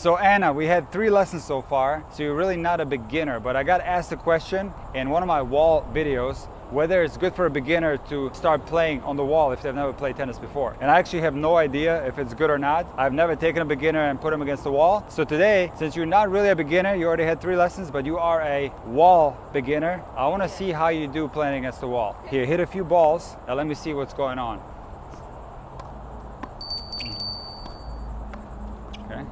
So Anna, we had 3 lessons so far, so you're really not a beginner, but I got asked a question in one of my wall videos, whether it's good for a beginner to start playing on the wall if they've never played tennis before. And I actually have no idea if it's good or not. I've never taken a beginner and put him against the wall. So today, since you're not really a beginner, you already had 3 lessons, but you are a wall beginner, I want to see how you do playing against the wall. Here, hit a few balls, and let me see what's going on. Okay.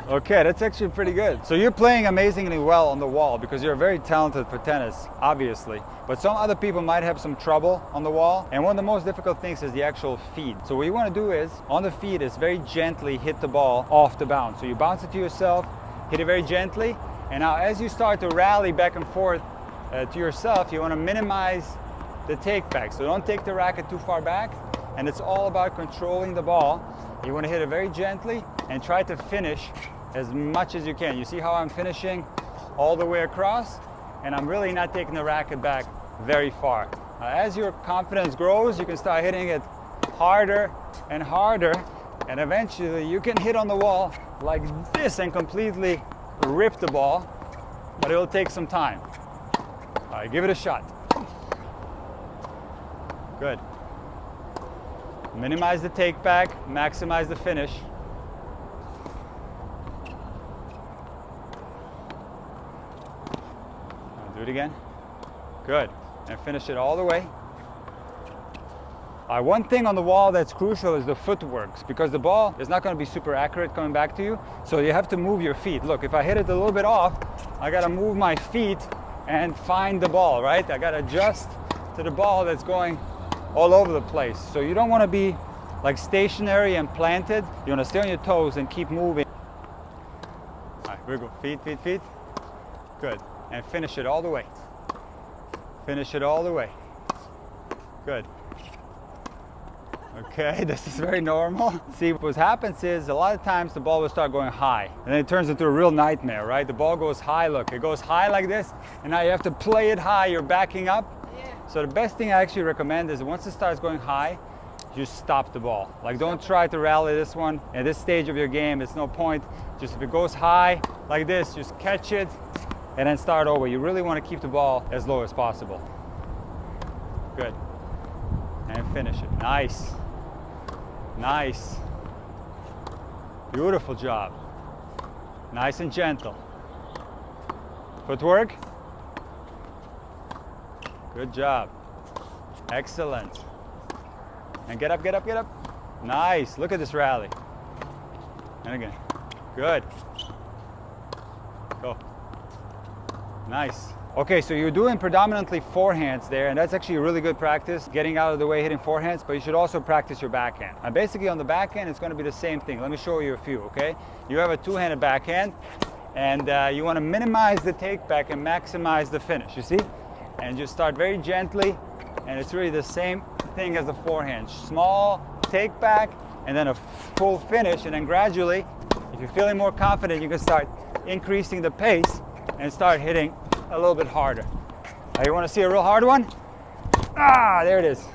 Okay, that's actually pretty good. So you're playing amazingly well on the wall because you're very talented for tennis, obviously. But some other people might have some trouble on the wall. And one of the most difficult things is the actual feed. So what you want to do is, on the feed, is very gently hit the ball off the bounce. So you bounce it to yourself, hit it very gently. And now as you start to rally back and forth to yourself, you want to minimize the take back. So don't take the racket too far back. And it's all about controlling the ball. You want to hit it very gently and try to finish as much as you can. You see how I'm finishing all the way across, and I'm really not taking the racket back very far. As your confidence grows, you can start hitting it harder and harder, and eventually you can hit on the wall like this and completely rip the ball, but it'll take some time. All right, give it a shot. Good. Minimize the take back, maximize the finish. Do it again. Good. And finish it all the way. One thing on the wall that's crucial is the footwork, because the ball is not going to be super accurate coming back to you. So you have to move your feet. Look, if I hit it a little bit off, I got to move my feet and find the ball, right? I got to adjust to the ball that's going all over the place. So you don't want to be like stationary and planted. You want to stay on your toes and keep moving. All right, wiggle. Feet, feet, feet. Good. And finish it all the way. Finish it all the way. Good. Okay, this is very normal. See, what happens is a lot of times the ball will start going high and then it turns into a real nightmare, right? The ball goes high, look, it goes high like this, and now you have to play it high, you're backing up. Yeah. So the best thing I actually recommend is once it starts going high, just stop the ball. Like, don't try to rally this one. At this stage of your game, it's no point. Just if it goes high like this, just catch it and then start over. You really want to keep the ball as low as possible. Good. And finish it. Nice. Nice. Beautiful job. Nice and gentle. Footwork. Good job. Excellent. And get up, get up, get up. Nice. Look at this rally. And again. Good. Go. Nice. Okay, so you're doing predominantly forehands there, and that's actually a really good practice, getting out of the way, hitting forehands, but you should also practice your backhand. And basically on the backhand, it's going to be the same thing. Let me show you a few, okay? You have a 2-handed backhand, and you want to minimize the take back and maximize the finish, you see? And just start very gently, and it's really the same thing as the forehand. Small take back, and then a full finish, and then gradually, if you're feeling more confident, you can start increasing the pace and start hitting a little bit harder. You want to see a real hard one? Ah, there it is.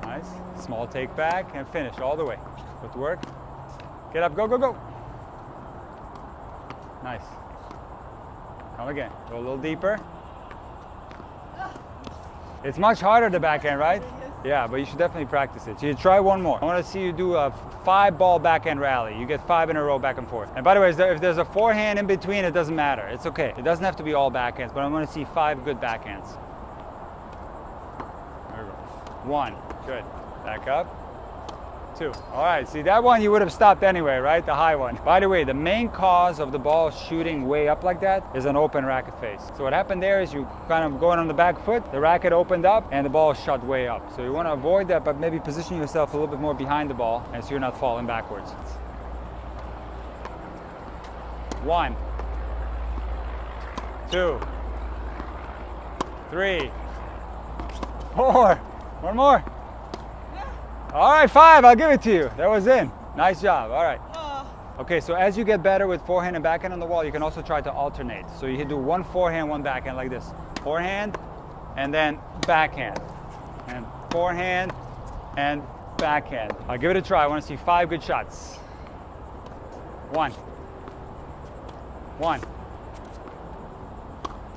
Nice. Small take back and finish all the way. Footwork. Get up, go, go, go. Nice. Come again. Go a little deeper. It's much harder the backhand, right? Yeah, but you should definitely practice it. So you try one more. I want to see you do a 5-ball backhand rally. You get 5 in a row back and forth. And by the way, if there's a forehand in between, it doesn't matter. It's okay. It doesn't have to be all backhands, but I want to see 5 good backhands. There we go. 1. Good. Back up. 2. All right, see that one you would have stopped anyway, right? The high one. By the way, the main cause of the ball shooting way up like that is an open racket face. So what happened there is you kind of going on the back foot, the racket opened up and the ball shot way up. So you want to avoid that, but maybe position yourself a little bit more behind the ball and so you're not falling backwards. 1, 2, 3, 4. One more. All right, 5, I'll give it to you. That was in. Nice job, all right. Okay, so as you get better with forehand and backhand on the wall, you can also try to alternate. So you do 1 forehand, 1 backhand like this. Forehand, and then backhand. And forehand, and backhand. I'll give it a try. I want to see 5 good shots. 1. 1.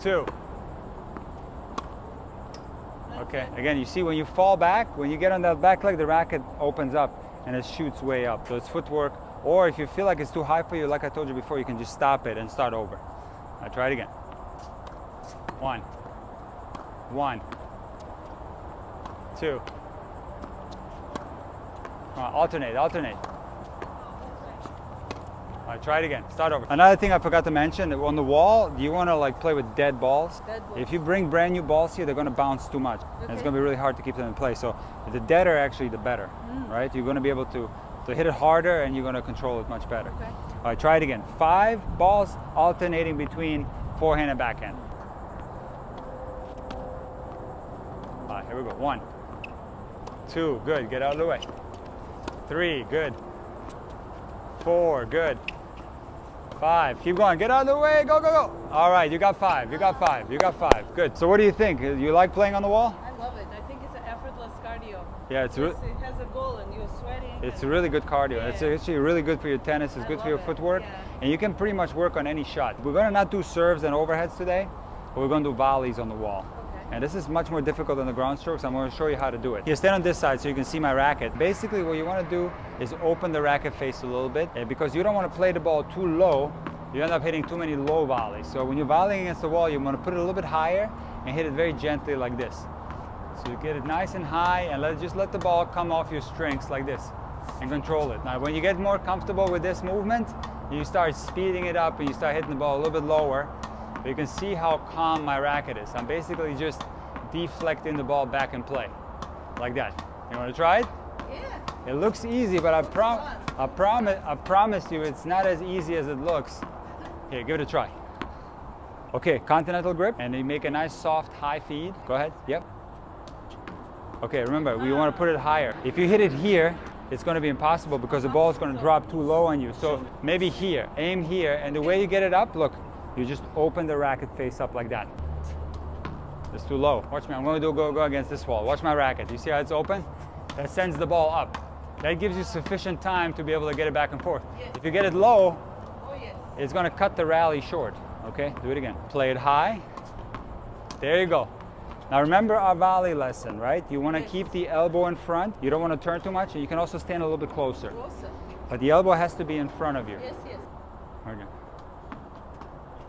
2. Okay, again, you see when you fall back, when you get on that back leg, the racket opens up and it shoots way up. So it's footwork, or if you feel like it's too high for you, like I told you before, you can just stop it and start over. I'll try it again. 1. 1. 2. Alternate. All right, try it again. Start over. Another thing I forgot to mention, on the wall, you want to like play with dead balls. If you bring brand new balls here, they're going to bounce too much. Okay. And it's going to be really hard to keep them in place. So the deader, actually, the better, right? You're going to be able to hit it harder, and you're going to control it much better. Okay. All right, try it again. 5 balls alternating between forehand and backhand. All right, here we go. 1. 2, good. Get out of the way. 3, good. 4, good. 5, keep going. Get out of the way. Go, go, go. All right, you got 5. You got 5. You got 5. Good. So what do you think? You like playing on the wall? I love it. I think it's an effortless cardio. Yeah, it has a goal and you're sweating. It's really good cardio. Yeah. It's actually really good for your tennis. It's good for your footwork. Yeah. And you can pretty much work on any shot. We're going to not do serves and overheads today, but we're going to do volleys on the wall. And this is much more difficult than the ground strokes. I'm going to show you how to do it. You stand on this side so you can see my racket. Basically, what you want to do is open the racket face a little bit, and because you don't want to play the ball too low, you end up hitting too many low volleys. So when you're volleying against the wall, you want to put it a little bit higher and hit it very gently like this. So you get it nice and high, and just let the ball come off your strings like this and control it. Now, when you get more comfortable with this movement, you start speeding it up and you start hitting the ball a little bit lower. But you can see how calm my racket is. I'm basically just deflecting the ball back in play, like that. You want to try it? Yeah. It looks easy, but I promise you, it's not as easy as it looks. Here, give it a try. Okay, continental grip, and you make a nice soft high feed. Go ahead. Yep. Okay, remember, we want to put it higher. If you hit it here, it's going to be impossible because the ball is going to drop too low on you. So maybe here, aim here, and the way you get it up, look. You just open the racket face up like that. It's too low. Watch me. I'm going to go against this wall. Watch my racket. You see how it's open? That sends the ball up. That gives you sufficient time to be able to get it back and forth. Yes. If you get it low, it's going to cut the rally short. Okay? Do it again. Play it high. There you go. Now remember our volley lesson, right? You want to keep the elbow in front. You don't want to turn too much. And you can also stand a little bit closer. But the elbow has to be in front of you. Yes. Okay.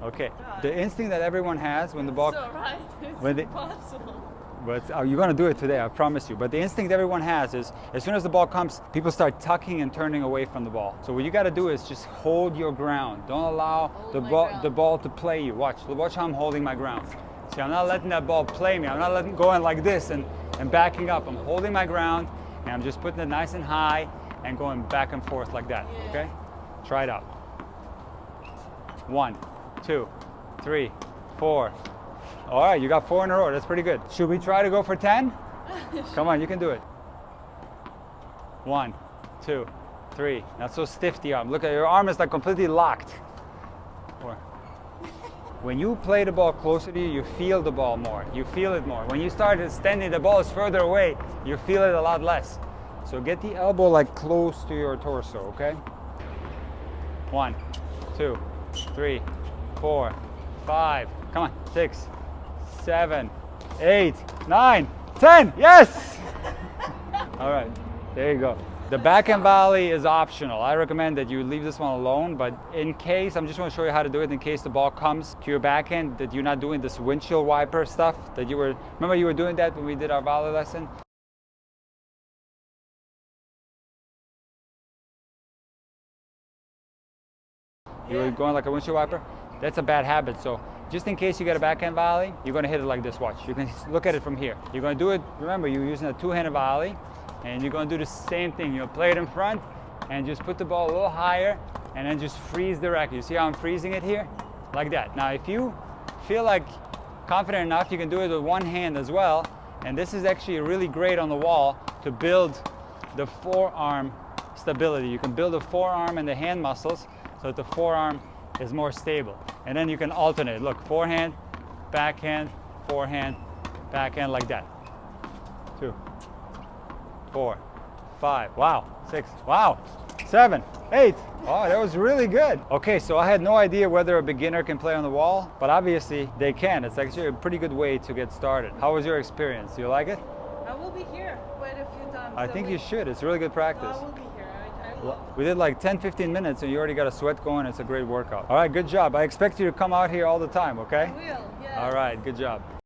Okay, the instinct that everyone has when the ball... So right, it's impossible. But you're going to do it today, I promise you. But the instinct everyone has is, as soon as the ball comes, people start tucking and turning away from the ball. So what you got to do is just hold your ground. Don't allow the ball to play you. Watch how I'm holding my ground. See, I'm not letting that ball play me. I'm not letting going like this and backing up. I'm holding my ground, and I'm just putting it nice and high and going back and forth like that, okay? Try it out. 1, 2, 3, 4. All right, you got 4 in a row. That's pretty good. Should we try to go for 10? Come on, you can do it. 1, 2, 3. Not so stiff the arm. Look at your arm is like completely locked. 4. When you play the ball closer to you, you feel the ball more. You feel it more. When you start extending, the ball is further away. You feel it a lot less. So get the elbow like close to your torso, okay? 1, 2, 3, 4, 5, come on, 6, 7, 8, 9, 10, yes! All right, there you go. The backhand volley is optional. I recommend that you leave this one alone, but in case, I'm just going to show you how to do it in case the ball comes to your backhand, that you're not doing this windshield wiper stuff that you were, remember you were doing that when we did our volley lesson? You were going like a windshield wiper? That's a bad habit. So just in case you get a backhand volley, you're going to hit it like this. Watch. You can look at it from here. You're going to do it, remember, you're using a two-handed volley, and you're going to do the same thing. You'll play it in front and just put the ball a little higher and then just freeze the racket. You see how I'm freezing it here? Like that. Now, if you feel like confident enough, you can do it with one hand as well. And this is actually really great on the wall to build the forearm stability. You can build the forearm and the hand muscles so that the forearm is more stable. And then you can alternate. Look, forehand, backhand, forehand, backhand, like that. 2, 4, 5. Wow. 6. Wow. 7. 8. Oh, that was really good. Okay, so I had no idea whether a beginner can play on the wall, but obviously they can. It's actually a pretty good way to get started. How was your experience? Do you like it? I will be here quite a few times. I think you should. It's really good practice. I will be here. I will. We did like 10-15 minutes and you already got a sweat going. It's a great workout. All right, good job. I expect you to come out here all the time, okay? I will, yes. All right, good job.